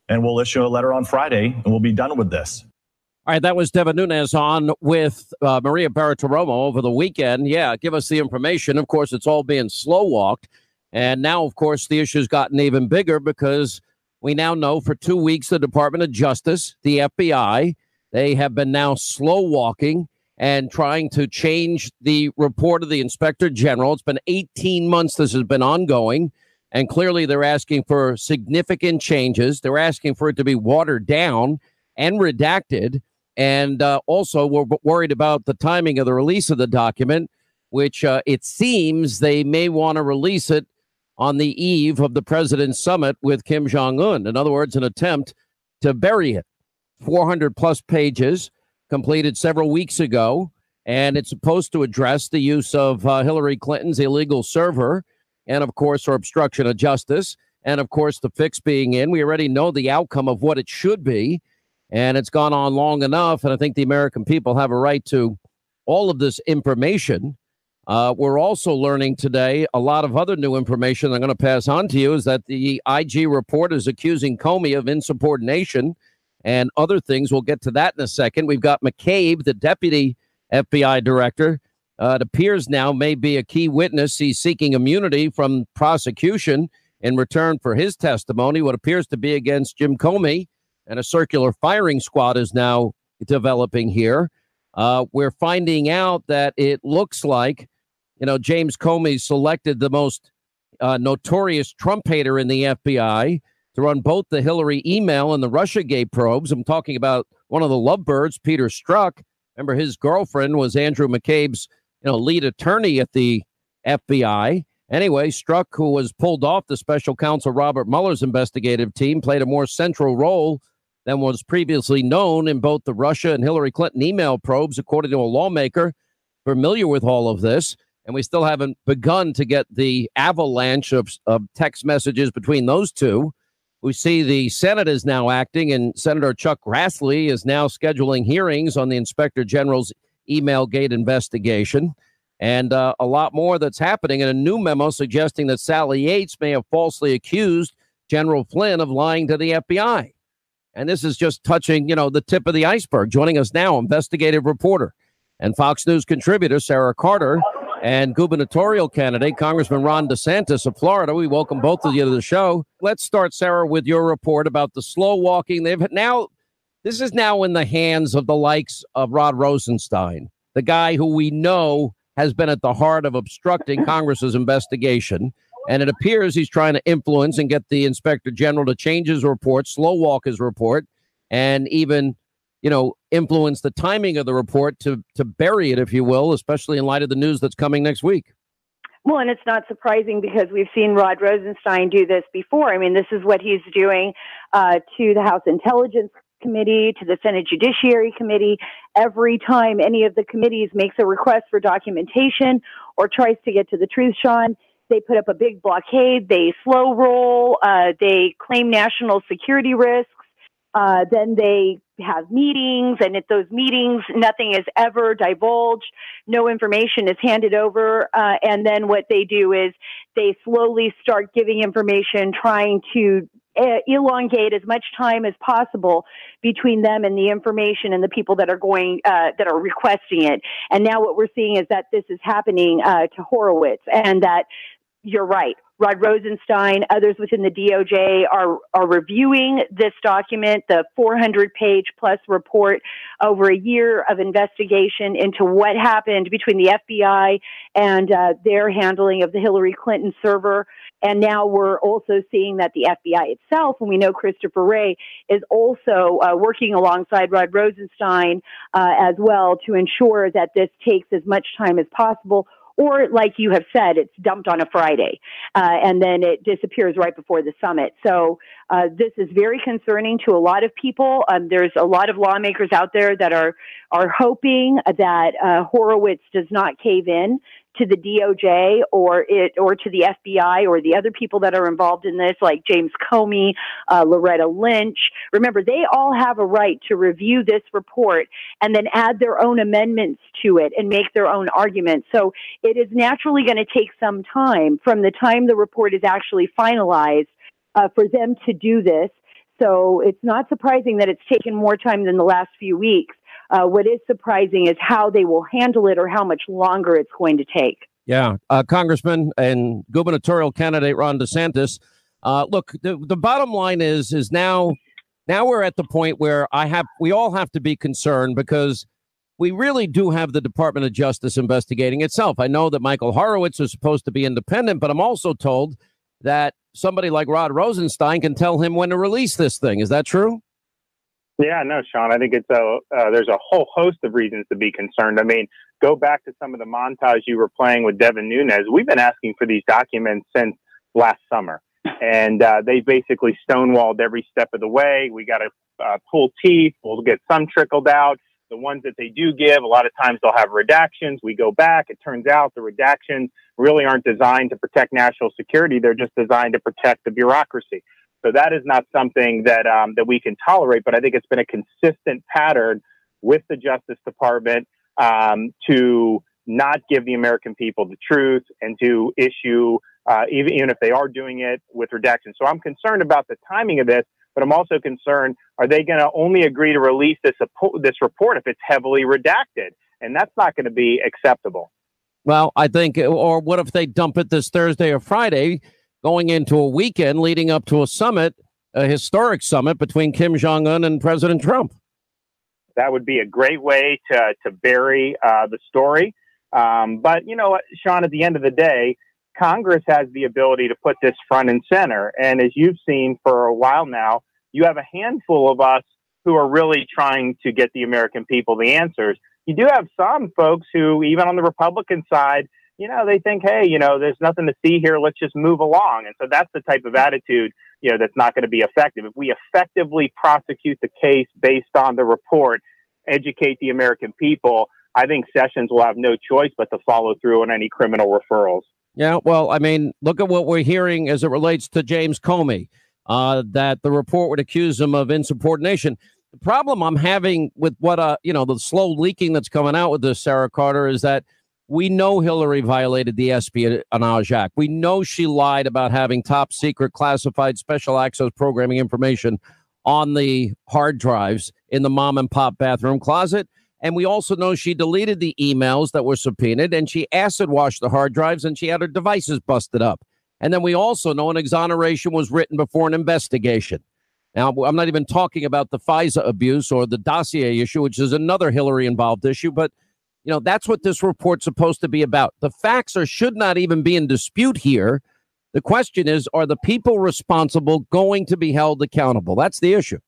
and we'll issue a letter on Friday, and we'll be done with this. All right, that was Devin Nunes on with Maria Bartiromo over the weekend. Yeah, give us the information. Of course, it's all being slow-walked. And now, of course, the issue's gotten even bigger because we now know for 2 weeks the Department of Justice, the FBI, they have been now slow-walking and trying to change the report of the Inspector General. It's been 18 months this has been ongoing, and clearly they're asking for significant changes. They're asking for it to be watered down and redacted, and also we're worried about the timing of the release of the document, which it seems they may want to release it on the eve of the president's summit with Kim Jong-un. In other words, an attempt to bury it. 400-plus pages, completed several weeks ago, and it's supposed to address the use of Hillary Clinton's illegal server and, of course, her obstruction of justice, and, of course, the fix being in. We already know the outcome of what it should be, and it's gone on long enough, and I think the American people have a right to all of this information. We're also learning today a lot of other new information I'm going to pass on to you is that the IG report is accusing Comey of insubordination and other things. We'll get to that in a second. We've got McCabe, the deputy FBI director. It appears now may be a key witness. He's seeking immunity from prosecution in return for his testimony, what appears to be against Jim Comey, and a circular firing squad is now developing here. We're finding out that it looks like, James Comey selected the most notorious Trump hater in the FBI to run both the Hillary email and the Russiagate probes. I'm talking about one of the lovebirds, Peter Strzok. Remember, his girlfriend was Andrew McCabe's lead attorney at the FBI. Anyway, Strzok, who was pulled off the special counsel Robert Mueller's investigative team, played a more central role than was previously known in both the Russia and Hillary Clinton email probes, according to a lawmaker familiar with all of this. And we still haven't begun to get the avalanche of text messages between those two. We see the Senate is now acting, and Senator Chuck Grassley is now scheduling hearings on the Inspector General's Emailgate investigation. And a lot more that's happening in a new memo suggesting that Sally Yates may have falsely accused General Flynn of lying to the FBI. And this is just touching, the tip of the iceberg. Joining us now, investigative reporter and Fox News contributor Sarah Carter and gubernatorial candidate Congressman Ron DeSantis of Florida. We welcome both of you to the show. Let's start, Sarah, with your report about the slow walking. This is now in the hands of the likes of Rod Rosenstein, the guy who we know has been at the heart of obstructing Congress's investigation. And it appears he's trying to influence and get the Inspector General to change his report, slow walk his report, and even, influence the timing of the report to bury it, if you will, especially in light of the news that's coming next week. Well, and it's not surprising because we've seen Rod Rosenstein do this before. I mean, this is what he's doing to the House Intelligence Committee, to the Senate Judiciary Committee. Every time any of the committees makes a request for documentation or tries to get to the truth, Sean, they put up a big blockade, they slow roll, they claim national security risks, then they have meetings, and at those meetings, nothing is ever divulged, no information is handed over, and then what they do is they slowly start giving information, trying to elongate as much time as possible between them and the information and the people that are requesting it. And now what we're seeing is that this is happening to Horowitz, and that you're right. Rod Rosenstein, others within the DOJ are reviewing this document, the 400-page plus report over a year of investigation into what happened between the FBI and their handling of the Hillary Clinton server. And now we're also seeing that the FBI itself, and we know Christopher Wray, is also working alongside Rod Rosenstein as well to ensure that this takes as much time as possible. Or, like you have said, it's dumped on a Friday, and then it disappears right before the summit. So this is very concerning to a lot of people. There's a lot of lawmakers out there that are hoping that Horowitz does not cave in to the DOJ or to the FBI or the other people that are involved in this, like James Comey, Loretta Lynch. Remember, they all have a right to review this report and then add their own amendments to it and make their own arguments. So it is naturally going to take some time from the time the report is actually finalized for them to do this. So it's not surprising that it's taken more time than the last few weeks. What is surprising is how they will handle it or how much longer it's going to take. Yeah, Congressman and gubernatorial candidate Ron DeSantis. Look, the bottom line is now we're at the point where we all have to be concerned because we really do have the Department of Justice investigating itself. I know that Michael Horowitz is supposed to be independent, but I'm also told that somebody like Rod Rosenstein can tell him when to release this thing. Is that true? Yeah, no, Sean, I think there's a whole host of reasons to be concerned. I mean, go back to some of the montage you were playing with Devin Nunes. We've been asking for these documents since last summer, and they basically stonewalled every step of the way. We got to pull teeth. We'll get some trickled out. The ones that they do give, a lot of times they'll have redactions. We go back. It turns out the redactions really aren't designed to protect national security. They're just designed to protect the bureaucracy. So that is not something that we can tolerate. But I think it's been a consistent pattern with the Justice Department to not give the American people the truth and to issue, even if they are doing it with redactions. So I'm concerned about the timing of this, but I'm also concerned, are they going to only agree to release this report if it's heavily redacted? And that's not going to be acceptable. Well, I think, or what if they dump it this Thursday or Friday, going into a weekend leading up to a summit, a historic summit between Kim Jong-un and President Trump? That would be a great way to bury the story. But you know what, Sean, at the end of the day, Congress has the ability to put this front and center. And as you've seen for a while now, you have a handful of us who are really trying to get the American people the answers. You do have some folks who, even on the Republican side, you know, they think, hey, you know, there's nothing to see here. Let's just move along. And so that's the type of attitude, you know, that's not going to be effective. If we effectively prosecute the case based on the report, educate the American people, I think Sessions will have no choice but to follow through on any criminal referrals. Yeah, well, I mean, look at what we're hearing as it relates to James Comey, that the report would accuse him of insubordination. The problem I'm having with what, the slow leaking that's coming out with this, Sarah Carter, is that we know Hillary violated the Espionage Act. We know she lied about having top secret classified special access programming information on the hard drives in the mom and pop bathroom closet. And we also know she deleted the emails that were subpoenaed, and she acid washed the hard drives, and she had her devices busted up. And then we also know an exoneration was written before an investigation. Now, I'm not even talking about the FISA abuse or the dossier issue, which is another Hillary-involved issue, but you know, that's what this report's supposed to be about. The facts should not even be in dispute here. The question is, are the people responsible going to be held accountable? That's the issue.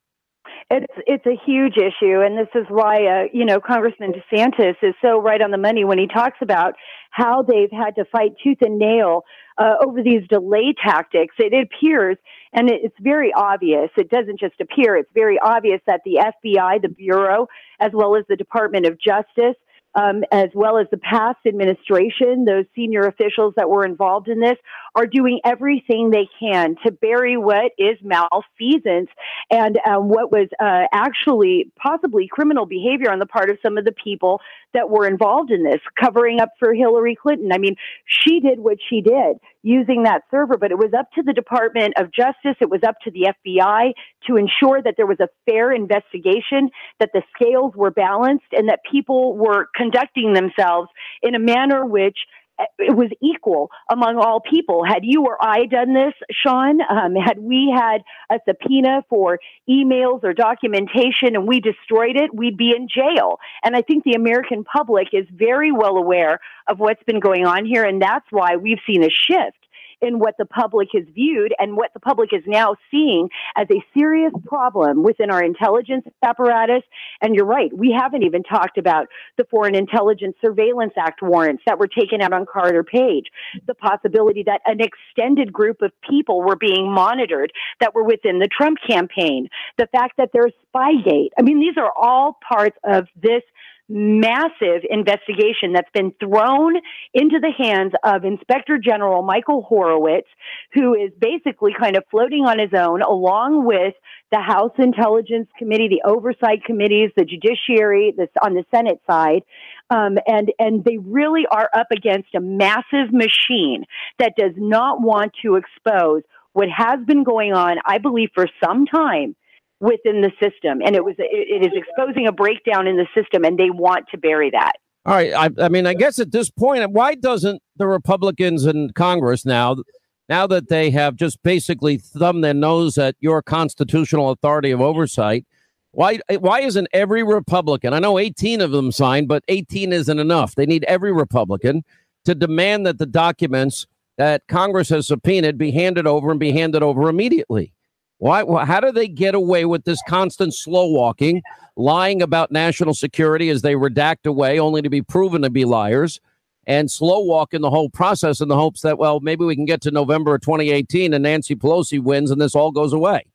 It's a huge issue, and this is why Congressman DeSantis is so right on the money when he talks about how they've had to fight tooth and nail over these delay tactics. It appears, and it's very obvious. It doesn't just appear; it's very obvious that the FBI, the Bureau, as well as the Department of Justice, as well as the past administration, those senior officials that were involved in this, are doing everything they can to bury what is malfeasance and what was actually possibly criminal behavior on the part of some of the people that were involved in this, covering up for Hillary Clinton. I mean, she did what she did using that server, but it was up to the Department of Justice, it was up to the FBI to ensure that there was a fair investigation, that the scales were balanced, and that people were conducting themselves in a manner which it was equal among all people. Had you or I done this, Sean, had we had a subpoena for emails or documentation and we destroyed it, we'd be in jail. And I think the American public is very well aware of what's been going on here. And that's why we've seen a shift in what the public has viewed and what the public is now seeing as a serious problem within our intelligence apparatus. And you're right, we haven't even talked about the Foreign Intelligence Surveillance Act warrants that were taken out on Carter Page, the possibility that an extended group of people were being monitored that were within the Trump campaign, the fact that there's Spygate. I mean, these are all parts of this massive investigation that's been thrown into the hands of Inspector General Michael Horowitz, who is basically kind of floating on his own, along with the House Intelligence Committee, the oversight committees, the judiciary, this on the Senate side. And they really are up against a massive machine that does not want to expose what has been going on, I believe, for some time within the system. And it is exposing a breakdown in the system, and they want to bury that. All right. I mean, I guess at this point, why doesn't the Republicans in Congress now that they have just basically thumbed their nose at your constitutional authority of oversight, why isn't every Republican, I know 18 of them signed, but 18 isn't enough. They need every Republican to demand that the documents that Congress has subpoenaed be handed over and be handed over immediately. Why? How do they get away with this constant slow walking, lying about national security as they redact away, only to be proven to be liars, and slow walking the whole process in the hopes that, well, maybe we can get to November of 2018 and Nancy Pelosi wins and this all goes away?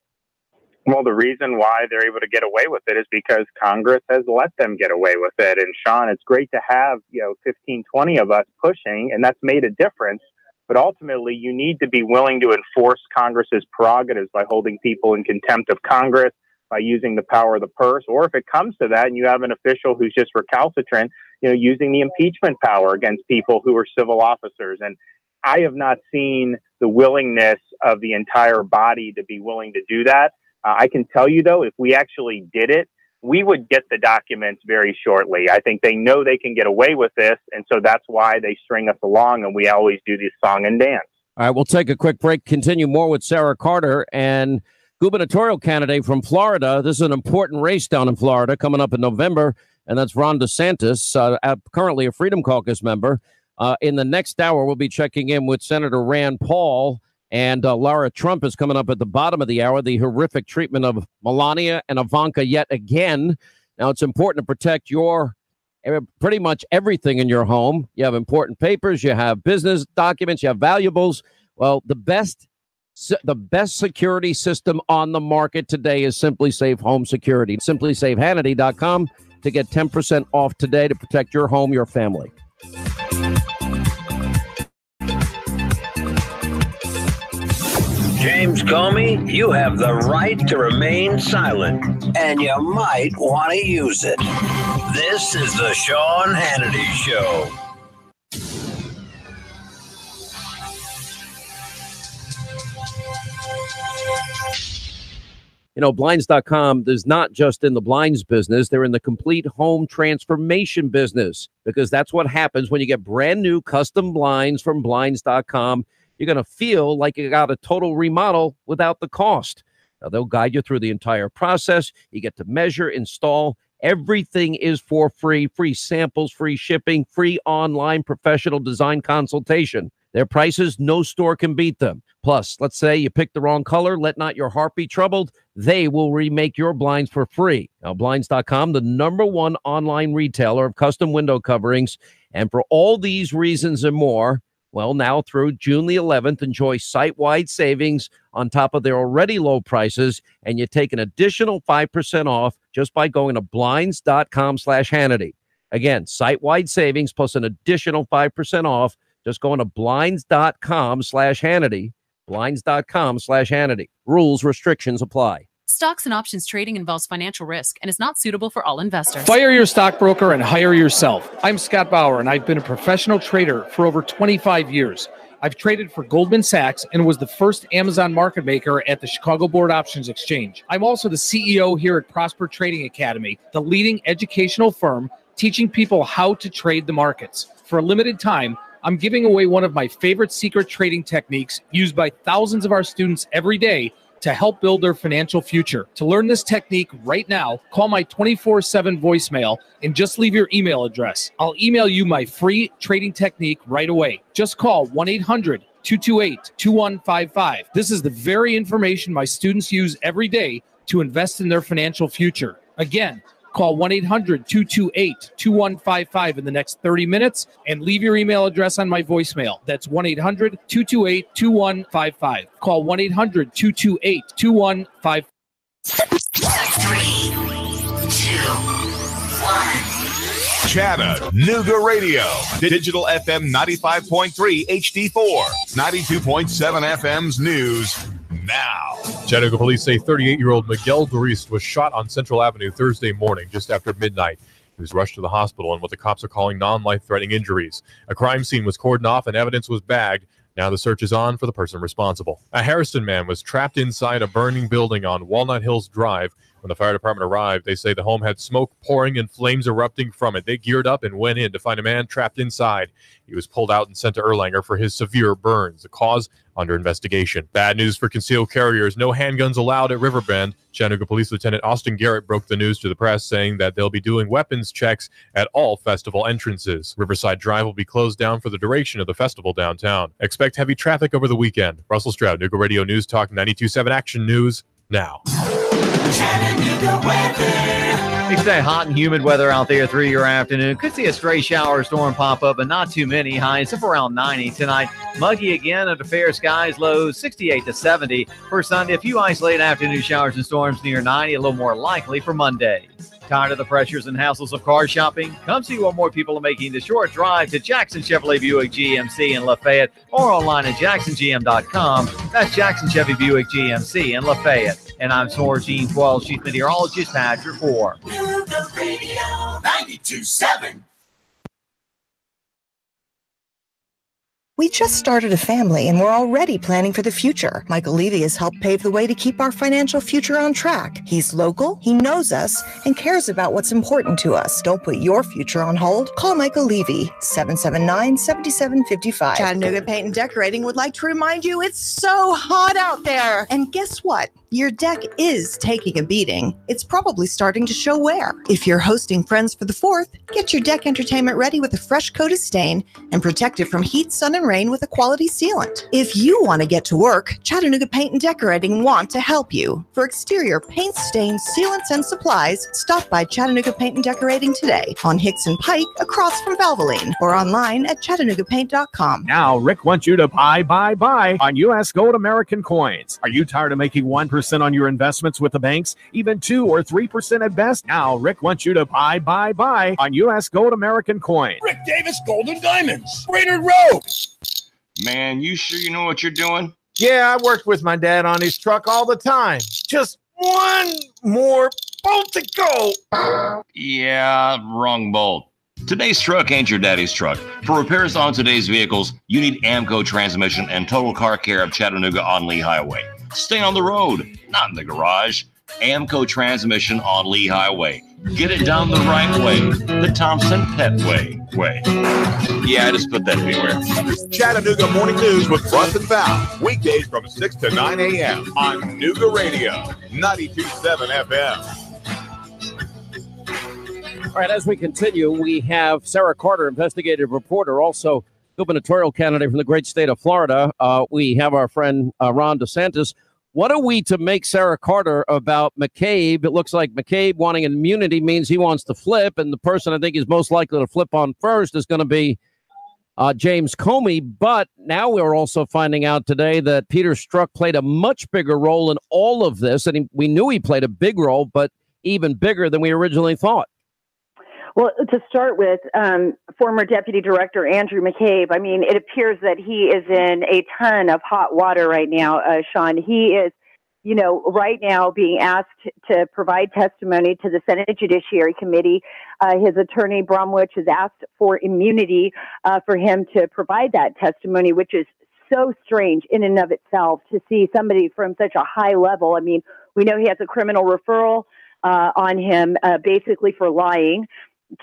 Well, the reason why they're able to get away with it is because Congress has let them get away with it. And Sean, it's great to have, 15, 20 of us pushing, and that's made a difference. But ultimately, you need to be willing to enforce Congress's prerogatives by holding people in contempt of Congress, by using the power of the purse, or if it comes to that and you have an official who's just recalcitrant, using the impeachment power against people who are civil officers. And I have not seen the willingness of the entire body to be willing to do that. I can tell you, though, if we actually did it, we would get the documents very shortly. I think they know they can get away with this, and so that's why they string us along, and we always do this song and dance. All right, we'll take a quick break, continue more with Sarah Carter, and gubernatorial candidate from Florida. This is an important race down in Florida coming up in November, and that's Ron DeSantis, currently a Freedom Caucus member. In the next hour, we'll be checking in with Senator Rand Paul, and Lara Trump is coming up at the bottom of the hour, the horrific treatment of Melania and Ivanka yet again. Now, it's important to protect your pretty much everything in your home. You have important papers, you have business documents, you have valuables. Well, the best security system on the market today is SimpliSafe Home Security. SimpliSafeHannity.com to get 10% off today to protect your home, your family. James Comey, you have the right to remain silent, and you might want to use it. This is the Sean Hannity Show. Blinds.com is not just in the blinds business. They're in the complete home transformation business, because that's what happens when you get brand new custom blinds from Blinds.com. You're going to feel like you got a total remodel without the cost. Now, they'll guide you through the entire process. You get to measure, install. Everything is for free. Free samples, free shipping, free online professional design consultation. Their prices, no store can beat them. Plus, let's say you pick the wrong color, let not your heart be troubled. They will remake your blinds for free. Now, Blinds.com, the #1 online retailer of custom window coverings. And for all these reasons and more, well, now through June the 11th, enjoy site-wide savings on top of their already low prices, and you take an additional 5% off just by going to Blinds.com/Hannity. Again, site-wide savings plus an additional 5% off, just going to Blinds.com/Hannity. Blinds.com/Hannity. Rules, restrictions apply. Stocks and options trading involves financial risk and is not suitable for all investors. Fire your stockbroker and hire yourself. I'm Scott Bauer, and I've been a professional trader for over 25 years. I've traded for Goldman Sachs and was the first Amazon market maker at the Chicago Board Options Exchange. I'm also the CEO here at Prosper Trading Academy, the leading educational firm teaching people how to trade the markets. For a limited time, I'm giving away one of my favorite secret trading techniques used by thousands of our students every day to help build their financial future. To learn this technique right now, call my 24/7 voicemail and just leave your email address. I'll email you my free trading technique right away. Just call 1-800-228-2155. This is the very information my students use every day to invest in their financial future. Again, call 1-800-228-2155 in the next 30 minutes and leave your email address on my voicemail. That's 1-800-228-2155. Call 1-800-228-2155. 3, 2, 1. Chattanooga Radio. Digital FM 95.3 HD4. 92.7 FM's news now. Chattanooga police say 38-year-old Miguel Dorist was shot on Central Avenue Thursday morning just after midnight. He was rushed to the hospital on what the cops are calling non-life-threatening injuries. A crime scene was cordoned off and evidence was bagged. Now the search is on for the person responsible. A Harrison man was trapped inside a burning building on Walnut Hills Drive. When the fire department arrived, they say the home had smoke pouring and flames erupting from it. They geared up and went in to find a man trapped inside. He was pulled out and sent to Erlanger for his severe burns. The cause under investigation. Bad news for concealed carriers. No handguns allowed at Riverbend. Chattanooga Police Lieutenant Austin Garrett broke the news to the press, saying that they'll be doing weapons checks at all festival entrances. Riverside Drive will be closed down for the duration of the festival downtown. Expect heavy traffic over the weekend. Russell Stroud, Nooga Radio News Talk 92.7 Action News now. Chattanooga weather. It's that hot and humid weather out there through your afternoon. Could see a stray shower or storm pop up, but not too many. Highs up around 90 tonight. Muggy again under fair skies. Lows 68 to 70. For Sunday, a few isolated afternoon showers and storms near 90. A little more likely for Monday. Tired of the pressures and hassles of car shopping? Come see what more people are making the short drive to Jackson Chevrolet Buick GMC in Lafayette or online at jacksongm.com. That's Jackson Chevy Buick GMC in Lafayette. And I'm Soar Gene 12, Chief Meteorologist Patrick Four. Nooga Radio 92.7. We just started a family and we're already planning for the future. Michael Levy has helped pave the way to keep our financial future on track. He's local, he knows us, and cares about what's important to us. Don't put your future on hold. Call Michael Levy, 779-7755. Chattanooga Paint and Decorating would like to remind you it's so hot out there. And guess what? Your deck is taking a beating. It's probably starting to show wear. If you're hosting friends for the 4th, get your deck entertainment ready with a fresh coat of stain and protect it from heat, sun, and rain with a quality sealant. If you want to get to work, Chattanooga Paint and Decorating want to help you. For exterior paint, stains, sealants, and supplies, stop by Chattanooga Paint and Decorating today on Hickson Pike across from Valvoline or online at ChattanoogaPaint.com. Now, Rick wants you to buy on U.S. Gold American coins. Are you tired of making 1% on your investments with the banks, even 2 or 3% at best? Now, Rick wants you to buy on U.S. Gold American coins. Rick Davis Gold and Diamonds, Brainerd Road. Man, you sure you know what you're doing? Yeah, I worked with my dad on his truck all the time. Just one more bolt to go. Yeah, wrong bolt. Today's truck ain't your daddy's truck. For repairs on today's vehicles, you need Amco Transmission and Total Car Care of Chattanooga on Lee Highway. Stay on the road, not in the garage. Amco Transmission on Lee Highway. Get it done the right way, the Thompson Pet way. Yeah, I just put that anywhere. Chattanooga Morning News with Russ and Val. Weekdays from 6 to 9 a.m. on Nooga Radio, 92.7 FM. All right, as we continue, we have Sarah Carter, investigative reporter, also gubernatorial candidate from the great state of Florida. We have our friend Ron DeSantis. What are we to make Sarah Carter about McCabe? It looks like McCabe wanting immunity means he wants to flip, and the person I think is most likely to flip on first is going to be James Comey. But now we're also finding out today that Peter Strzok played a much bigger role in all of this, and we knew he played a big role, but even bigger than we originally thought. Well, to start with, former Deputy Director Andrew McCabe, I mean, it appears that he is in a ton of hot water right now, Sean. He is, right now being asked to provide testimony to the Senate Judiciary Committee. His attorney, Bromwich, has asked for immunity for him to provide that testimony, which is so strange in and of itself to see somebody from such a high level. I mean, we know he has a criminal referral on him basically for lying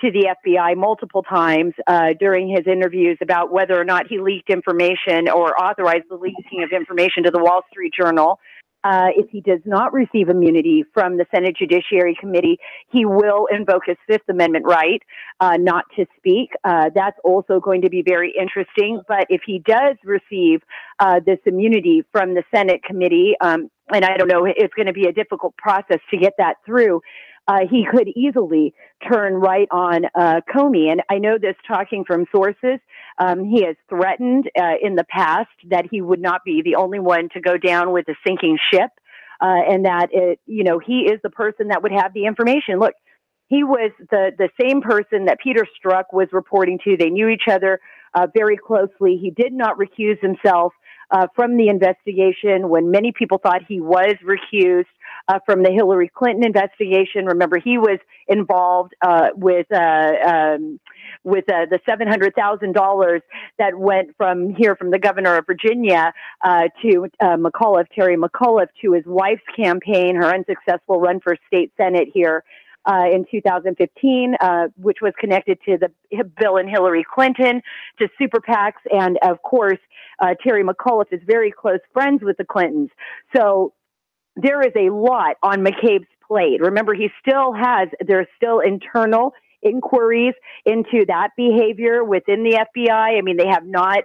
to the FBI multiple times during his interviews about whether or not he leaked information or authorized the leaking of information to the Wall Street Journal. If he does not receive immunity from the Senate Judiciary Committee, he will invoke his Fifth Amendment right not to speak. That's also going to be very interesting. But if he does receive this immunity from the Senate committee, and I don't know, it's going to be a difficult process to get that through, he could easily turn right on Comey. And I know this talking from sources. He has threatened in the past that he would not be the only one to go down with a sinking ship, and that, he is the person that would have the information. Look, he was the same person that Peter Strzok was reporting to. They knew each other very closely. He did not recuse himself from the investigation when many people thought he was recused. from the Hillary Clinton investigation. Remember, he was involved with the $700,000 that went from the governor of Virginia to Terry McAuliffe, to his wife's campaign, her unsuccessful run for state senate here in 2015, which was connected to the Bill and Hillary Clinton, to super PACs. And of course, Terry McAuliffe is very close friends with the Clintons. So there is a lot on McCabe's plate. Remember, there's still internal inquiries into that behavior within the FBI. I mean, they have not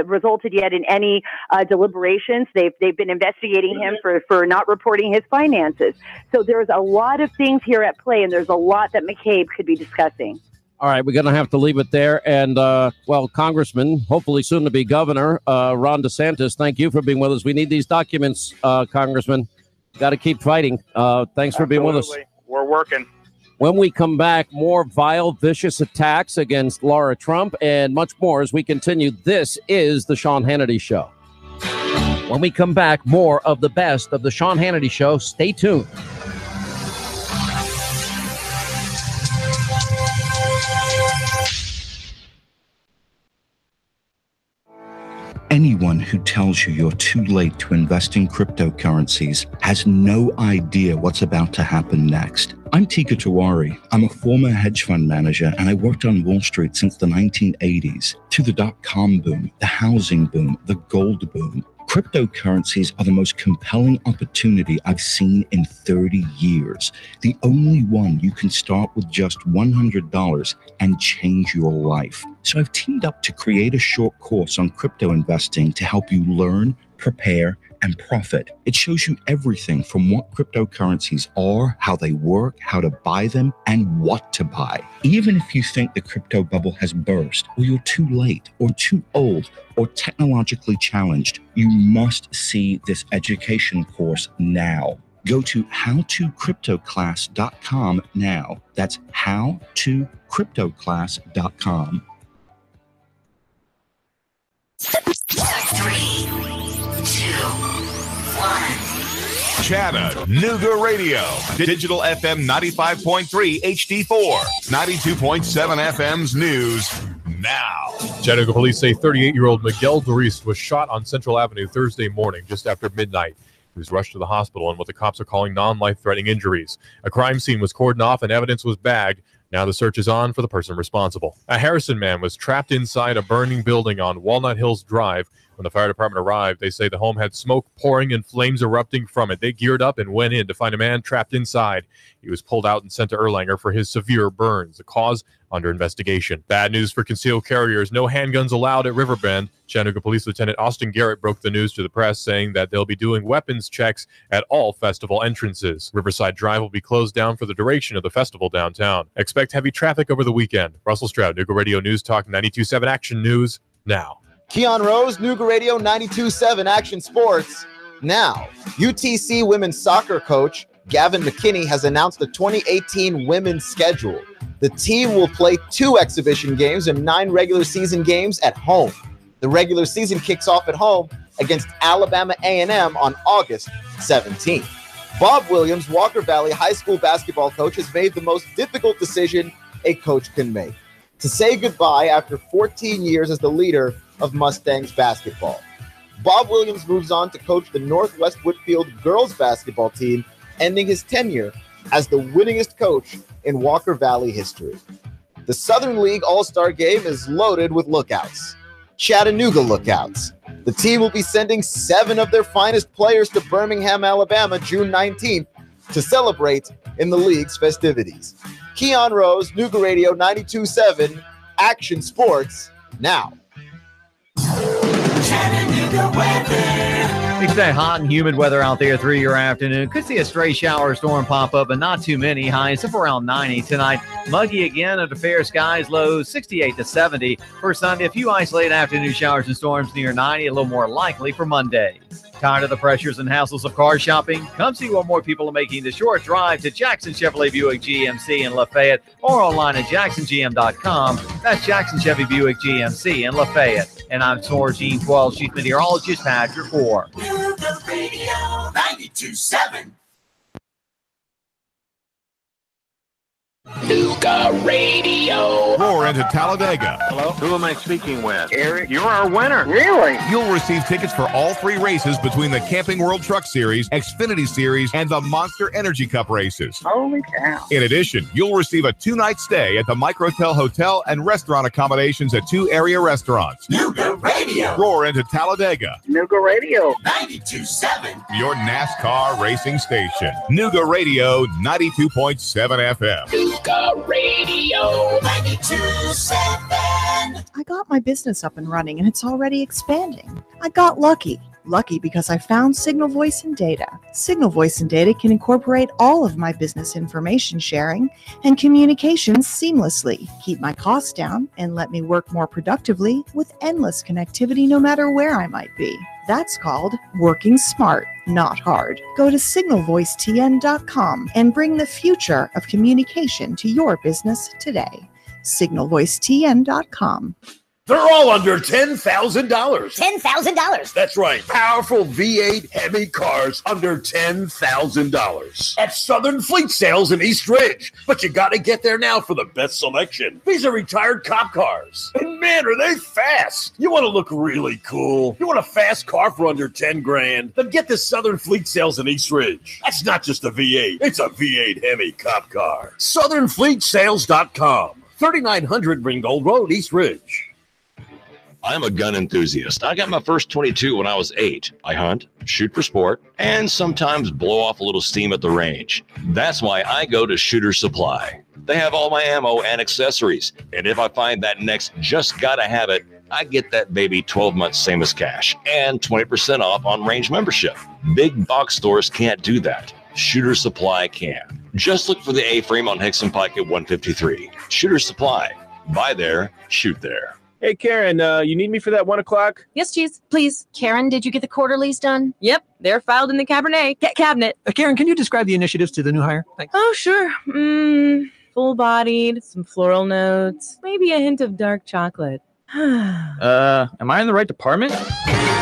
resulted yet in any deliberations. They've been investigating him for not reporting his finances. So there's a lot of things here at play, and there's a lot that McCabe could be discussing. All right, we're going to have to leave it there. And, Congressman, hopefully soon to be Governor, Ron DeSantis, thank you for being with us. We need these documents, Congressman. Got to keep fighting. Thanks for being with us. We're working. When we come back, more vile, vicious attacks against Laura Trump and much more as we continue. This is The Sean Hannity Show. When we come back, more of the best of The Sean Hannity Show. Stay tuned. Anyone who tells you you're too late to invest in cryptocurrencies has no idea what's about to happen next. I'm Tika Tiwari. I'm a former hedge fund manager, and I worked on Wall Street since the 1980s. To the dot-com boom, the housing boom, the gold boom. Cryptocurrencies are the most compelling opportunity I've seen in 30 years. The only one you can start with just $100 and change your life. So I've teamed up to create a short course on crypto investing to help you learn, prepare, and profit. It shows you everything from what cryptocurrencies are, how they work, how to buy them, and what to buy. Even if you think the crypto bubble has burst, or you're too late, or too old, or technologically challenged, you must see this education course now. Go to howtocryptoclass.com now. That's howtocryptoclass.com. 3, 2, 1. Chattanooga Radio. Digital FM 95.3 HD4. 92.7 FM's news now. Chattanooga police say 38-year-old Miguel Doris was shot on Central Avenue Thursday morning just after midnight. He was rushed to the hospital in what the cops are calling non-life-threatening injuries. A crime scene was cordoned off and evidence was bagged. Now the search is on for the person responsible. A Harrison man was trapped inside a burning building on Walnut Hills Drive. When the fire department arrived, they say the home had smoke pouring and flames erupting from it. They geared up and went in to find a man trapped inside. He was pulled out and sent to Erlanger for his severe burns. The cause under investigation. Bad news for concealed carriers. No handguns allowed at Riverbend. Chattanooga Police Lieutenant Austin Garrett broke the news to the press, saying that they'll be doing weapons checks at all festival entrances. Riverside Drive will be closed down for the duration of the festival downtown. Expect heavy traffic over the weekend. Russell Stroud, Nooga Radio News Talk 92.7 Action News now. Keon Rose, Nooga Radio 92.7 Action Sports now. UTC women's soccer coach Gavin McKinney has announced the 2018 women's schedule. The team will play 2 exhibition games and 9 regular season games at home. The regular season kicks off at home against Alabama A&M on August 17th. Bob Williams, Walker Valley High School basketball coach, has made the most difficult decision a coach can make: to say goodbye after 14 years as the leader of Mustangs basketball. Bob Williams moves on to coach the Northwest Whitfield girls basketball team, ending his tenure as the winningest coach in Walker Valley history. The Southern League All-Star Game is loaded with lookouts. Chattanooga lookouts. The team will be sending 7 of their finest players to Birmingham, Alabama, June 19th to celebrate in the league's festivities. Keon Rose, Nooga Radio 92.7, Action Sports now. Chattanooga weather. It's that hot and humid weather out there through your afternoon. Could see a stray shower or storm pop up, but not too many. Highs up around 90 tonight. Muggy again under fair skies. Lows 68 to 70. For Sunday, a few isolated afternoon showers and storms near 90. A little more likely for Monday. Tired of the pressures and hassles of car shopping? Come see what more people are making the short drive to Jackson Chevrolet Buick GMC in Lafayette, or online at jacksongm.com. That's Jackson Chevy Buick GMC in Lafayette. And I'm Torgene Quell, Chief Meteorologist Patrick Orr. Nooga Radio 92.7. Chattanooga Radio. Roar into Talladega. Hello? Who am I speaking with? Eric, you're our winner. Really? You'll receive tickets for all 3 races between the Camping World Truck Series, Xfinity Series, and the Monster Energy Cup races. Holy cow. In addition, you'll receive a 2-night stay at the Microtel Hotel and restaurant accommodations at 2 area restaurants. Nooga Radio. Roar into Talladega. Nooga Radio. 92.7. Your NASCAR racing station. Nooga Radio 92.7 FM. Nooga Radio 92.7. I got my business up and running and it's already expanding. I got lucky. Lucky because I found Signal Voice and Data. Signal Voice and Data can incorporate all of my business information sharing and communications seamlessly, keep my costs down, and let me work more productively with endless connectivity no matter where I might be. That's called working smart, not hard. Go to signalvoicetn.com and bring the future of communication to your business today. signalvoicetn.com. They're all under $10,000. $10,000. That's right. Powerful V8 Hemi cars under $10,000 at Southern Fleet Sales in East Ridge. But you got to get there now for the best selection. These are retired cop cars. And man, are they fast. You want to look really cool. You want a fast car for under 10 grand? Then get to Southern Fleet Sales in East Ridge. That's not just a V8. It's a V8 Hemi cop car. SouthernFleetSales.com. 3900 Ringgold Road, East Ridge. I'm a gun enthusiast. I got my first 22 when I was 8. I hunt, shoot for sport, and sometimes blow off a little steam at the range. That's why I go to Shooter Supply. They have all my ammo and accessories. And if I find that next just gotta have it, I get that baby 12 months same as cash and 20% off on range membership. Big box stores can't do that. Shooter Supply can. Just look for the A-frame on Hickson Pike at 153. Shooter Supply. Buy there, shoot there. Hey, Karen, you need me for that 1 o'clock? Yes, Cheese, please. Karen, did you get the quarterlies done? Yep, they're filed in the cabinet. Karen, can you describe the initiatives to the new hire? Thanks. Oh, sure. Full-bodied, some floral notes, maybe a hint of dark chocolate. Am I in the right department?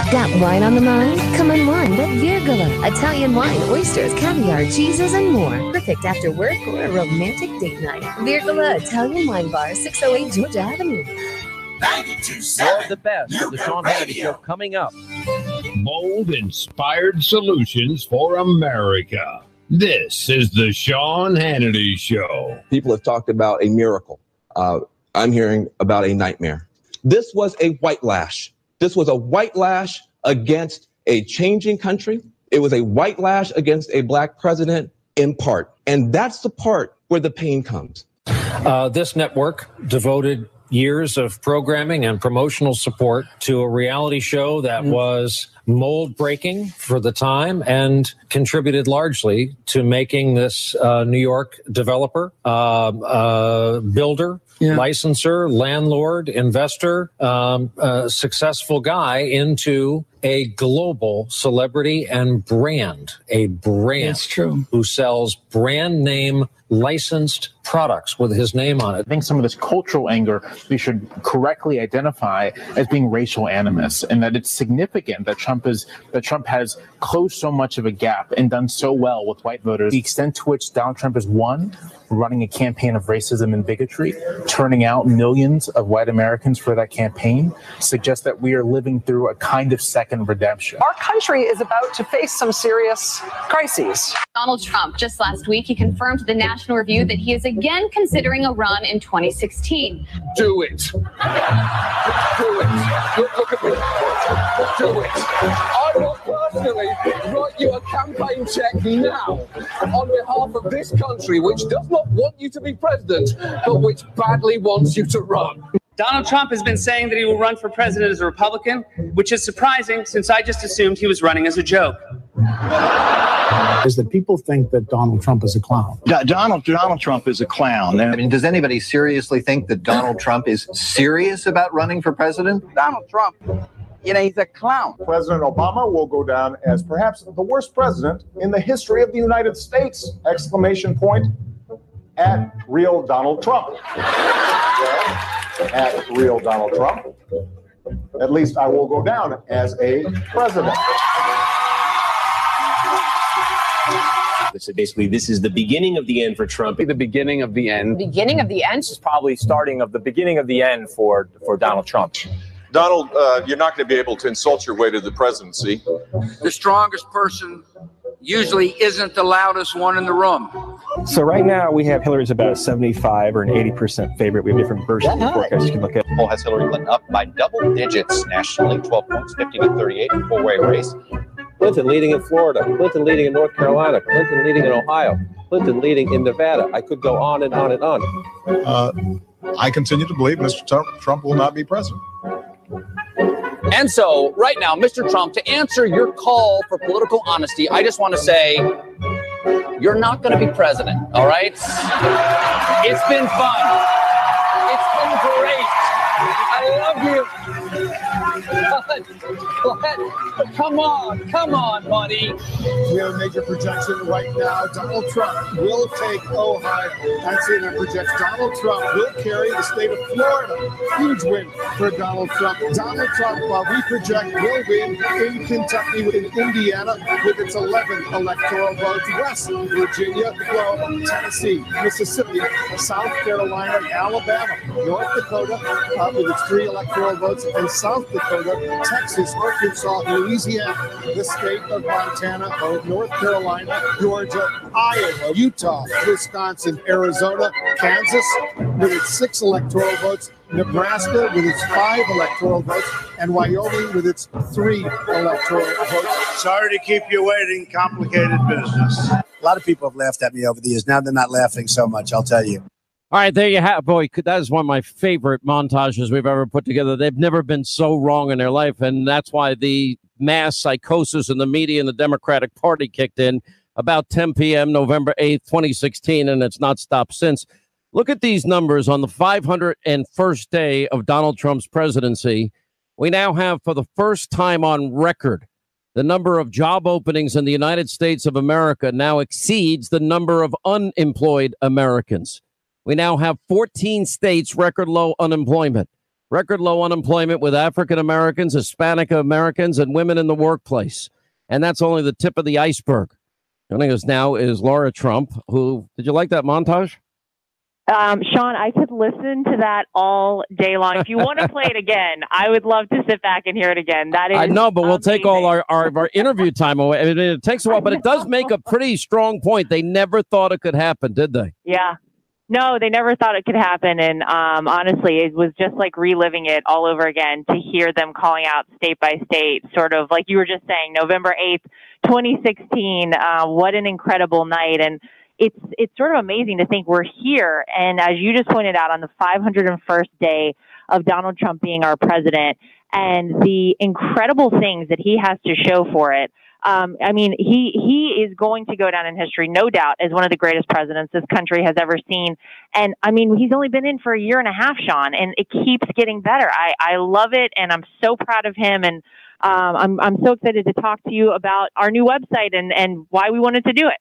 Got wine on the mind? Come unwind at Virgola. Italian wine, oysters, caviar, cheeses, and more. Perfect after work or a romantic date night. Virgola Italian Wine Bar, 608 Georgia Avenue. 92.7. More of the best of the Sean Hannity Show coming up. Bold, inspired solutions for America. This is the Sean Hannity Show. People have talked about a miracle. I'm hearing about a nightmare. This was a white lash. This was a white lash against a changing country. It was a white lash against a black president in part. And that's the part where the pain comes. This network devoted years of programming and promotional support to a reality show that was mold breaking for the time and contributed largely to making this New York developer, builder, licensor, landlord, investor, successful guy into a global celebrity and brand, a brand. That's true. Who sells brand name licensed products with his name on it. I think some of this cultural anger we should correctly identify as being racial animus, and that it's significant that Trump has closed so much of a gap and done so well with white voters. The extent to which Donald Trump has won, running a campaign of racism and bigotry, turning out millions of white Americans for that campaign, suggests that we are living through a kind of second redemption. Our country is about to face some serious crises. Donald Trump, just last week, he confirmed to the National Review that he is again considering a run in 2016. Do it. Do it. Look at me. Do it. I will personally write you a campaign check now on behalf of this country, which does not want you to be president, but which badly wants you to run. Donald Trump has been saying that he will run for president as a Republican, which is surprising since I just assumed he was running as a joke. Is that people think that Donald Trump is a clown. Donald Trump is a clown. I mean, does anybody seriously think that Donald Trump is serious about running for president? Donald Trump, he's a clown. President Obama will go down as perhaps the worst president in the history of the United States! Exclamation point at real Donald Trump. At real Donald Trump. At least I will go down as a president. So basically, this is the beginning of the end for Trump. The beginning of the end. Beginning of the end? This is probably starting of the beginning of the end for Donald Trump. Donald, you're not going to be able to insult your way to the presidency. The strongest person usually isn't the loudest one in the room. So right now we have Hillary's about a 75 or an 80% favorite. We have different versions of the forecast you can look at. Poll has Hillary Clinton up by double digits nationally, 12 points, 50 to 38, a four-way race. Clinton leading in Florida, Clinton leading in North Carolina, Clinton leading in Ohio, Clinton leading in Nevada. I could go on and on and on. I continue to believe Mr. Trump will not be president. And so right now, Mr. Trump, to answer your call for political honesty, I just want to say you're not going to be president. All right. It's been fun. It's been great. I love you. Come on, buddy. We have a major projection right now. Donald Trump will take Ohio. That's it. It projects Donald Trump will carry the state of Florida. Huge win for Donald Trump. Donald Trump, we project, will win in Kentucky, in Indiana, with its 11 electoral votes. West Virginia, Tennessee, Mississippi, South Carolina, Alabama, North Dakota, with its 3 electoral votes, and South Dakota, Texas, Arkansas, Louisiana, the state of Montana, North Carolina, Georgia, Iowa, Utah, Wisconsin, Arizona, Kansas, with its 6 electoral votes, Nebraska with its 5 electoral votes, and Wyoming with its 3 electoral votes. Sorry to keep you waiting. Complicated business. A lot of people have laughed at me over the years. Now they're not laughing so much, I'll tell you. All right, there you have, boy, that is one of my favorite montages we've ever put together. They've never been so wrong in their life, and that's why the mass psychosis in the media and the Democratic Party kicked in about 10 p.m. November 8th, 2016, and it's not stopped since. Look at these numbers. On the 501st day of Donald Trump's presidency, we now have, for the first time on record, the number of job openings in the United States of America now exceeds the number of unemployed Americans. We now have 14 states record low unemployment with African Americans, Hispanic Americans, and women in the workplace. And that's only the tip of the iceberg. Joining us now is Laura Trump, who, did you like that montage? Sean, I could listen to that all day long. If you want to play it again, I would love to sit back and hear it again. That is, I know, but we'll amazing. take all our interview time away. I mean, it takes a while, but it does make a pretty strong point. They never thought it could happen, did they? Yeah. No, they never thought it could happen. And honestly, it was just like reliving it all over again to hear them calling out state by state, sort of like you were just saying, November 8th, 2016. What an incredible night. And it's sort of amazing to think we're here. And as you just pointed out, on the 501st day of Donald Trump being our president, and the incredible things that he has to show for it. I mean, he is going to go down in history, no doubt, as one of the greatest presidents this country has ever seen. And I mean, he's only been in for a year and a half, Sean, and it keeps getting better. I love it, and I'm so proud of him. And I'm so excited to talk to you about our new website and why we wanted to do it.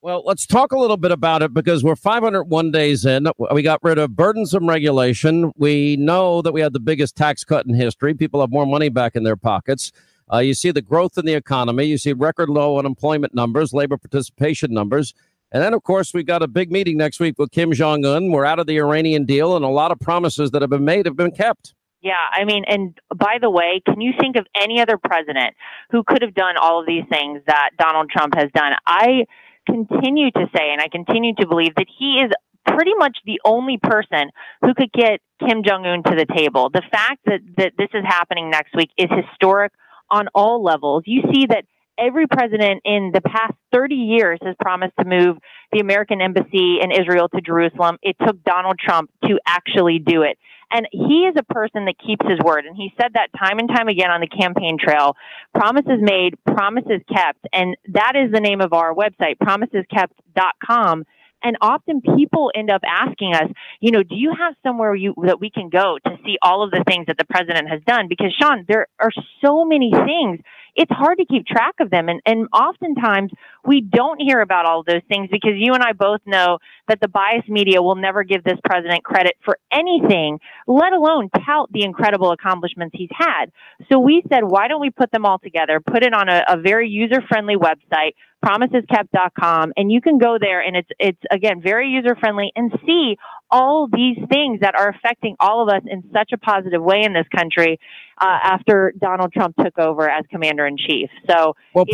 Well, let's talk a little bit about it, because we're 501 days in. We got rid of burdensome regulation. We know that we had the biggest tax cut in history. People have more money back in their pockets. You see the growth in the economy. You see record low unemployment numbers, labor participation numbers. And then, of course, we've got a big meeting next week with Kim Jong-un. We're out of the Iranian deal, and a lot of promises that have been made have been kept. Yeah, I mean, and by the way, can you think of any other president who could have done all of these things that Donald Trump has done? I continue to say, and I continue to believe, that he is pretty much the only person who could get Kim Jong-un to the table. The fact that this is happening next week is historic on all levels. You see that every president in the past 30 years has promised to move the American embassy in Israel to Jerusalem. It took Donald Trump to actually do it. And he is a person that keeps his word. And he said that time and time again on the campaign trail. Promises made, promises kept. And that is the name of our website, promiseskept.com. And often people end up asking us, you know, do you have somewhere that we can go to see all of the things that the president has done? Because, Sean, there are so many things. It's hard to keep track of them. And oftentimes we don't hear about all of those things because you and I both know that the biased media will never give this president credit for anything, let alone tout the incredible accomplishments he's had. So we said, why don't we put them all together, put it on a very user-friendly website, promiseskept.com, and you can go there, and it's again very user friendly, and see all these things that are affecting all of us in such a positive way in this country after Donald Trump took over as commander-in-chief. So, well,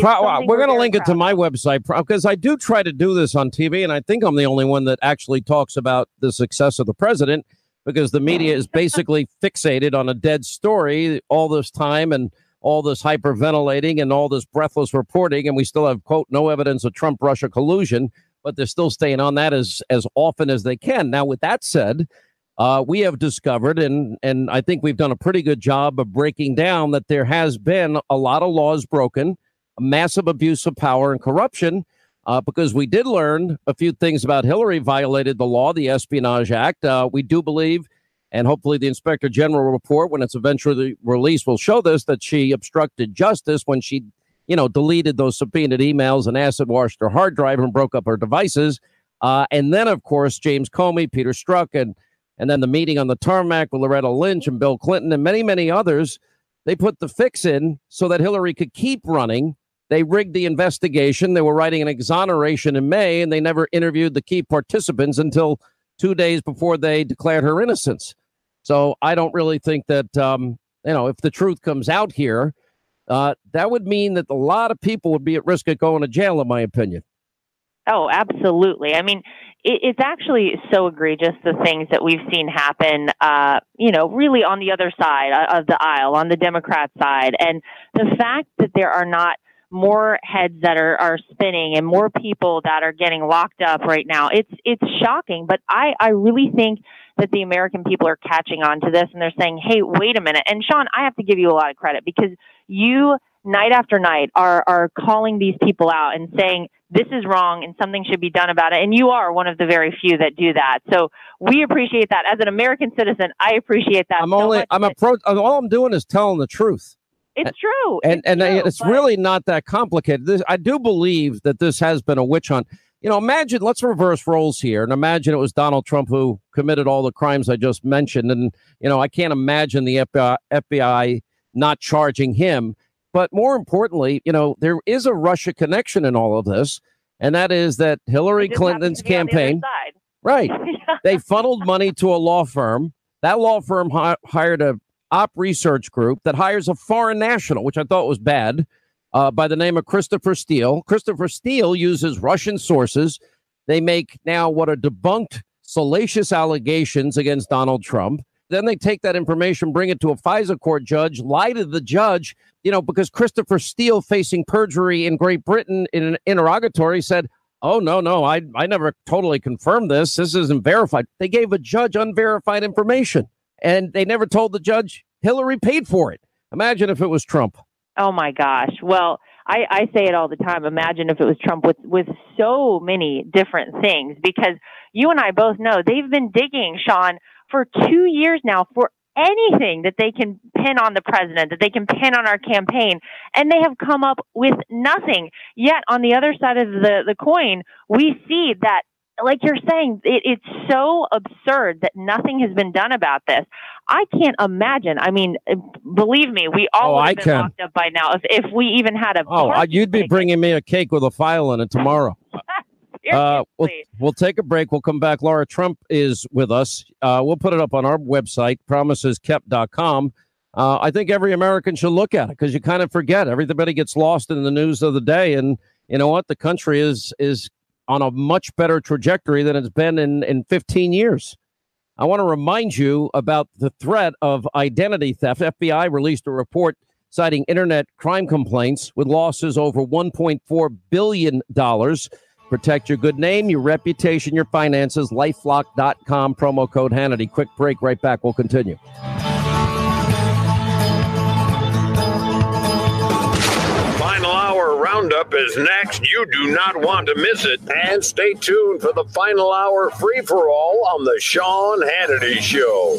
we're going to link it to my website because I do try to do this on TV, and I think I'm the only one that actually talks about the success of the president, because the media is basically fixated on a dead story all this time, and all this hyperventilating and all this breathless reporting, and we still have, quote, no evidence of Trump-Russia collusion, but they're still staying on that as often as they can. Now, with that said, we have discovered, and I think we've done a pretty good job of breaking down, that there has been a lot of laws broken, a massive abuse of power and corruption, because we did learn a few things about Hillary violated the law, the Espionage Act. We do believe, and hopefully the Inspector General report, when it's eventually released, will show this, that she obstructed justice when she, deleted those subpoenaed emails and acid washed her hard drive and broke up her devices. And then, of course, James Comey, Peter Strzok, and then the meeting on the tarmac with Loretta Lynch and Bill Clinton and many, many others, they put the fix in so that Hillary could keep running. They rigged the investigation. They were writing an exoneration in May, and they never interviewed the key participants until 2 days before they declared her innocence. So I don't really think that, if the truth comes out here, that would mean that a lot of people would be at risk of going to jail, in my opinion. Oh, absolutely. I mean, it's actually so egregious, the things that we've seen happen, really on the other side of the aisle, on the Democrat side. And the fact that there are not more heads that are spinning and more people that are getting locked up right now, it's shocking. But I really think that the American people are catching on to this, and they're saying, hey, wait a minute. And Sean, I have to give you a lot of credit, because you, night after night, are calling these people out and saying this is wrong and something should be done about it. And you are one of the very few that do that. So we appreciate that. As an American citizen, I appreciate that. All I'm doing is telling the truth. It's true. It's really not that complicated. I do believe that this has been a witch hunt. Imagine, let's reverse roles here, and imagine it was Donald Trump who committed all the crimes I just mentioned. And, I can't imagine the FBI not charging him. But more importantly, there is a Russia connection in all of this, and that is that Hillary Clinton's campaign, right? They funneled money to a law firm. That law firm hired a op research group that hires a foreign national, which I thought was bad, by the name of Christopher Steele. Christopher Steele uses Russian sources. They make now what are debunked salacious allegations against Donald Trump. Then they take that information, bring it to a FISA court judge, lie to the judge, because Christopher Steele, facing perjury in Great Britain in an interrogatory, said, oh, no, I never totally confirmed this. This isn't verified. They gave a judge unverified information, and they never told the judge Hillary paid for it. Imagine if it was Trump. Oh, my gosh. Well, I say it all the time. Imagine if it was Trump with so many different things, because you and I both know they've been digging, Sean, for 2 years now for anything that they can pin on the president, that they can pin on our campaign, and they have come up with nothing. Yet on the other side of the coin, we see that, like you're saying, it's so absurd that nothing has been done about this. I can't imagine. I mean, believe me, we all would have been locked up by now if we even had a... you'd be bringing me a cake with a file in it tomorrow. We'll take a break. We'll come back. Laura Trump is with us. We'll put it up on our website, promiseskept.com. I think every American should look at it, because you kind of forget. Everybody gets lost in the news of the day. And you know what? The country is on a much better trajectory than it's been in 15 years. I want to remind you about the threat of identity theft. FBI released a report citing internet crime complaints with losses over $1.4 billion. Protect your good name, your reputation, your finances. LifeLock.com, promo code Hannity. Quick break, right back. We'll continue. Final Hour Roundup is next. You do not want to miss it. And stay tuned for the Final Hour free-for-all on the Sean Hannity Show.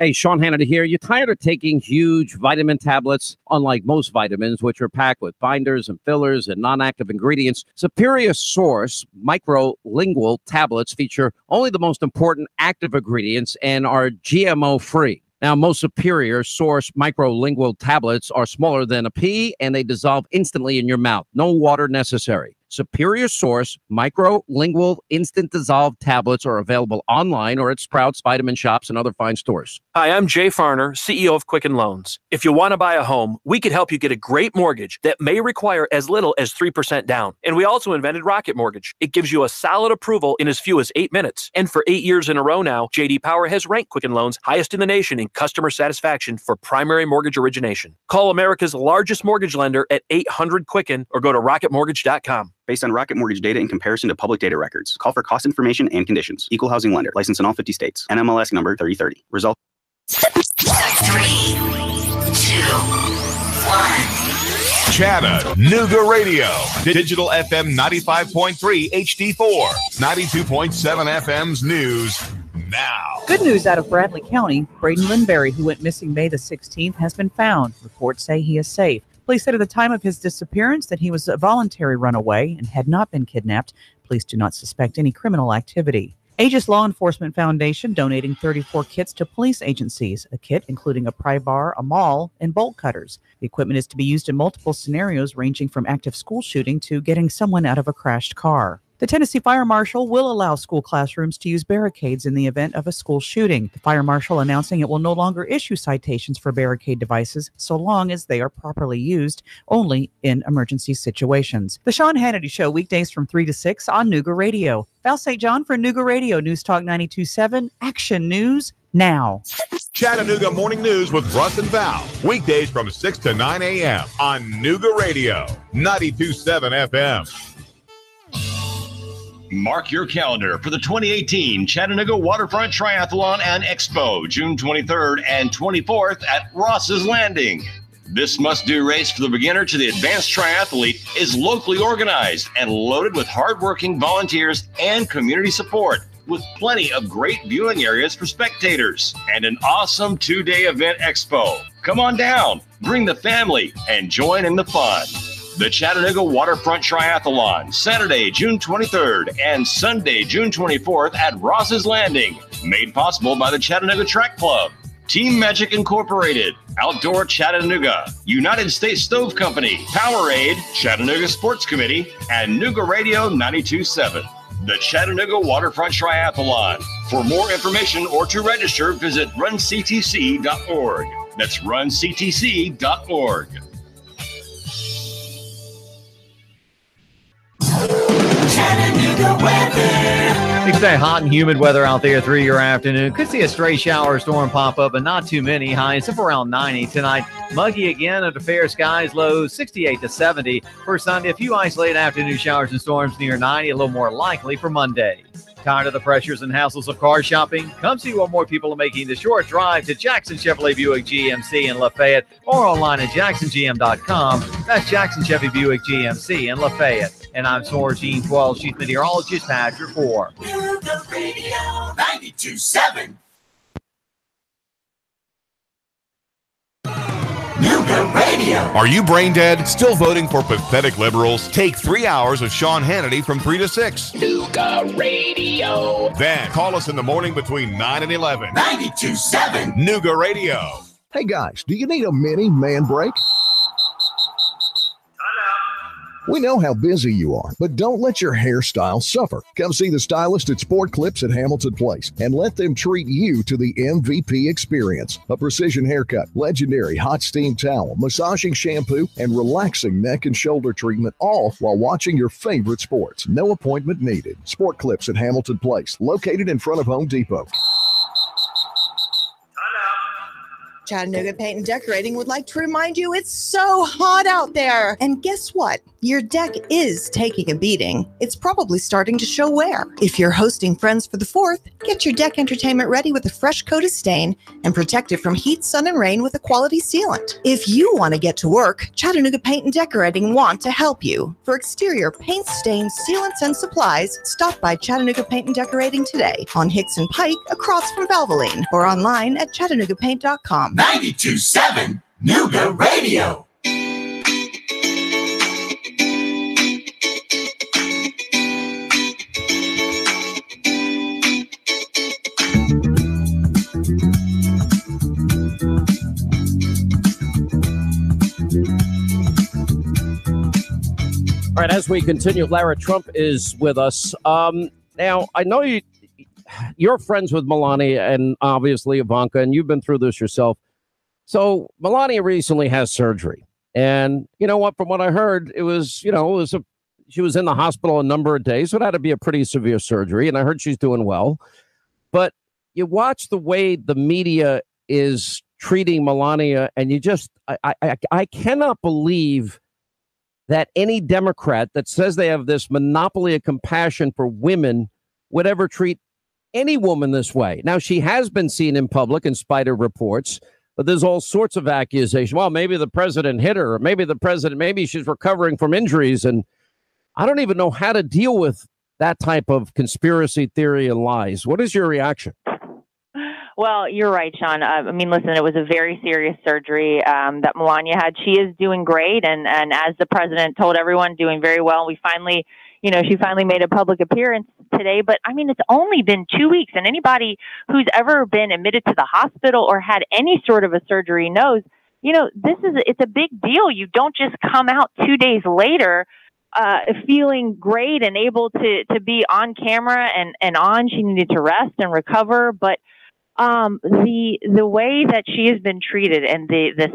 Hey, Sean Hannity here. You tired of taking huge vitamin tablets? Unlike most vitamins, which are packed with binders and fillers and non-active ingredients, Superior Source microlingual tablets feature only the most important active ingredients and are GMO-free. Now, most Superior Source microlingual tablets are smaller than a pea, and they dissolve instantly in your mouth. No water necessary. Superior Source microlingual instant dissolve tablets are available online or at Sprouts, Vitamin Shops, and other fine stores. Hi, I'm Jay Farner, CEO of Quicken Loans. If you want to buy a home, we could help you get a great mortgage that may require as little as 3% down. And we also invented Rocket Mortgage. It gives you a solid approval in as few as 8 minutes. And for 8 years in a row now, J.D. Power has ranked Quicken Loans highest in the nation in customer satisfaction for primary mortgage origination. Call America's largest mortgage lender at 800-QUICKEN or go to rocketmortgage.com. Based on Rocket Mortgage data in comparison to public data records. Call for cost information and conditions. Equal housing lender. License in all 50 states. NMLS number 3030. Result. 3, 2, 1. Chattanooga Radio. Digital FM 95.3 HD4. 92.7 FM's news now. Good news out of Bradley County. Braden Linberry, who went missing May the 16th, has been found. Reports say he is safe. Police said at the time of his disappearance that he was a voluntary runaway and had not been kidnapped. Police do not suspect any criminal activity. Aegis Law Enforcement Foundation donating 34 kits to police agencies, a kit including a pry bar, a maul, and bolt cutters. The equipment is to be used in multiple scenarios ranging from active school shooting to getting someone out of a crashed car. The Tennessee Fire Marshal will allow school classrooms to use barricades in the event of a school shooting. The Fire Marshal announcing it will no longer issue citations for barricade devices so long as they are properly used, only in emergency situations. The Sean Hannity Show, weekdays from 3 to 6 on Nooga Radio. Val St. John for Nooga Radio, News Talk 92.7, Action News now. Chattanooga Morning News with Russ and Val. Weekdays from 6 to 9 a.m. on Nooga Radio, 92.7 FM. Mark your calendar for the 2018 Chattanooga Waterfront Triathlon and Expo, June 23rd and 24th at Ross's Landing. This must-do race for the beginner to the advanced triathlete is locally organized and loaded with hardworking volunteers and community support, with plenty of great viewing areas for spectators and an awesome 2-day event expo. Come on down, bring the family, and join in the fun. The Chattanooga Waterfront Triathlon, Saturday, June 23rd and Sunday, June 24th at Ross's Landing. Made possible by the Chattanooga Track Club, Team Magic Incorporated, Outdoor Chattanooga, United States Stove Company, Powerade, Chattanooga Sports Committee, and Nooga Radio 92.7. The Chattanooga Waterfront Triathlon. For more information or to register, visit runctc.org. That's runctc.org. Chattanooga weather. Expect hot and humid weather out there through your afternoon. Could see a stray shower or storm pop up, but not too many. Highs up around 90 tonight. Muggy again under fair skies. Lows 68 to 70. For Sunday, a few isolated afternoon showers and storms near 90. A little more likely for Monday. Tired of the pressures and hassles of car shopping? Come see what more people are making the short drive to Jackson Chevrolet Buick GMC in Lafayette or online at jacksongm.com. That's Jackson Chevy Buick GMC in Lafayette. And I'm Soar Gene 12, Chief Meteorologist Patrick 4. Nooga Radio 92.7. Nooga Radio. Are you brain dead? Still voting for pathetic liberals? Take 3 hours of Sean Hannity from 3 to 6. Nooga Radio. Then call us in the morning between 9 and 11. 92.7. Nooga Radio. Hey guys, do you need a mini man break? We know how busy you are, but don't let your hairstyle suffer. Come see the stylist at Sport Clips at Hamilton Place and let them treat you to the MVP experience. A precision haircut, legendary hot steam towel, massaging shampoo, and relaxing neck and shoulder treatment, all while watching your favorite sports. No appointment needed. Sport Clips at Hamilton Place, located in front of Home Depot. Chattanooga Paint and Decorating would like to remind you it's so hot out there. And guess what? Your deck is taking a beating. It's probably starting to show wear. If you're hosting Friends for the 4th, get your deck entertainment ready with a fresh coat of stain and protect it from heat, sun, and rain with a quality sealant. If you want to get to work, Chattanooga Paint and Decorating want to help you. For exterior paint, stains, sealants, and supplies, stop by Chattanooga Paint and Decorating today on Hicks and Pike across from Valvoline or online at ChattanoogaPaint.com. 92.7 Nuga Radio. All right, as we continue, Lara Trump is with us. Now, I know you're friends with Melania and obviously Ivanka, and you've been through this yourself. So Melania recently has surgery. And you know what? From what I heard, she was in the hospital a number of days. So it had to be a pretty severe surgery. And I heard she's doing well. But you watch the way the media is treating Melania, and you just, I cannot believe that any Democrat that says they have this monopoly of compassion for women would ever treat any woman this way. Now, she has been seen in public in spite of reports, but there's all sorts of accusations. Well, maybe the president hit her, or maybe she's recovering from injuries. And I don't even know how to deal with that type of conspiracy theory and lies. What is your reaction? Well, you're right, Sean. I mean, listen, it was a very serious surgery that Melania had. She is doing great, and as the president told everyone, doing very well. We finally, she finally made a public appearance today. But I mean, it's only been 2 weeks, and anybody who's ever been admitted to the hospital or had any sort of a surgery knows, it's a big deal. You don't just come out 2 days later feeling great and able to be on camera and on. She needed to rest and recover, but the way that she has been treated and the